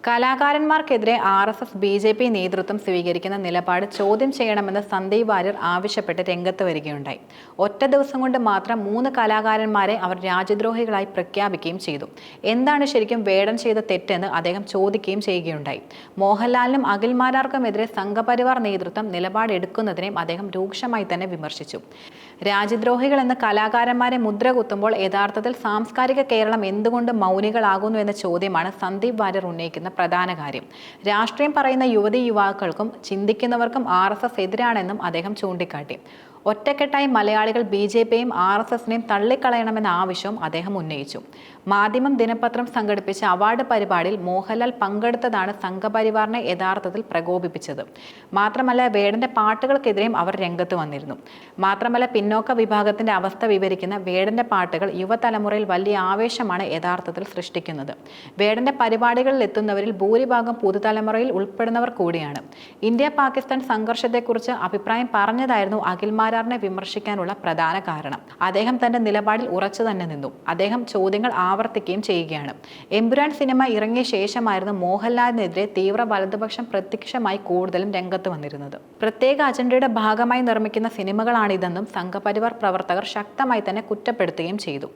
കലാകാരന്മാർക്കെതിരെ RSS BJP നേതൃത്വം സ്വീകരിക്കുന്ന നിലപാട് ചോദ്യം ചെയ്യണമെന്ന് സന്ദീപ് വാര്യർ ആവശ്യപ്പെട്ട് രംഗത്ത് വരികയുണ്ടായി. ഒറ്റ ദിവസം കൊണ്ട് മാത്രം 3 കലാകാരന്മാരെ അവർ രാജ്യദ്രോഹികളായി പ്രഖ്യാപിക്കുകയും ചെയ്തു. എന്താണ് ശരിക്കും വേടൻ ചെയ്ത തെറ്റെന്ന് അദ്ദേഹം ചോദിക്കുകയും ചെയ്യുകയുണ്ടായി. മോഹൻലാലിനും അഖിൽമാരാർക്കുമെതിരെ സംഘപരിവാർ നേതൃത്വം നിലപാടെടുക്കുന്നതിനെയും അദ്ദേഹം രൂക്ഷമായി തന്നെ വിമർശിച്ചു. രാജ്യദ്രോഹികൾ എന്ന കലാകാരന്മാരെ മുദ്ര കുത്തുമ്പോൾ യഥാർത്ഥത്തിൽ സാംസ്കാരിക കേരളം എന്തുകൊണ്ട് മൗനികളാകുന്നു എന്ന ചോദ്യമാണ് സന്ദീപ് വാര്യർ ഉന്നയിക്കുന്ന പ്രധാന കാര്യം. രാഷ്ട്രീയം പറയുന്ന യുവതീ-യുവാക്കൾക്കും ചിന്തിക്കുന്നവർക്കും RSS എതിരാണെന്നും അദ്ദേഹം ചൂണ്ടിക്കാട്ടി. ഒറ്റക്കെട്ടായി മലയാളികൾ BJPയെയും RSSനെയും തള്ളിക്കളയണമെന്ന ആവശ്യവും അദ്ദേഹം ഉന്നയിച്ചു. മാധ്യമം ദിനപത്രം സംഘടിപ്പിച്ച അവാർഡ് പരിപാടിയിൽ മോഹൻലാൽ പങ്കെടുത്തതാണ് സംഘപരിവാറിനെ യഥാർത്ഥത്തിൽ പ്രകോപിപ്പിച്ചത്. മാത്രമല്ല വേടന്റെ പാട്ടുകൾക്കെതിരെയും അവർ രംഗത്ത് വന്നിരുന്നു. മാത്രമല്ല പിന്നോക്ക വിഭാഗത്തിന്റെ അവസ്ഥ വിവരിക്കുന്ന വേടന്റെ പാട്ടുകൾ യുവതലമുറയിൽ വലിയ ആവേശമാണ് യഥാർത്ഥത്തിൽ സൃഷ്ടിക്കുന്നത്. വേടന്റെ പരിപാടികളിൽ എത്തുന്നവരിൽ ഭൂരിഭാഗം പുതുതലമുറയിൽ ഉൾപ്പെടുന്നവർ കൂടിയാണ്. ഇന്ത്യ-പാകിസ്ഥാൻ സംഘർഷത്തെക്കുറിച്ച് അഭിപ്രായം പറഞ്ഞതായിരുന്നു അഖിൽമാരാറിനെ വിമർശിക്കാനുള്ള പ്രധാന കാരണം. അദ്ദേഹം തന്റെ നിലപാടിൽ ഉറച്ചു തന്നെ നിന്നു. അദ്ദേഹം ചോദ്യങ്ങൾ ആവർത്തിക്കുകയും ചെയ്യുകയാണ്. എമ്പുരാൻ സിനിമ ഇറങ്ങിയ ശേഷമായിരുന്നു മോഹൻലാലിനെതിരെ തീവ്ര വലതുപക്ഷം പ്രത്യക്ഷമായി കൂടുതലും രംഗത്ത് വന്നിരുന്നത്. പ്രത്യേക അജണ്ടയുടെ ഭാഗമായി നിർമ്മിക്കുന്ന സിനിമകളാണിതെന്നും സംഘപരിവാർ പ്രവർത്തകർ ശക്തമായി തന്നെ കുറ്റപ്പെടുത്തുകയും ചെയ്തു.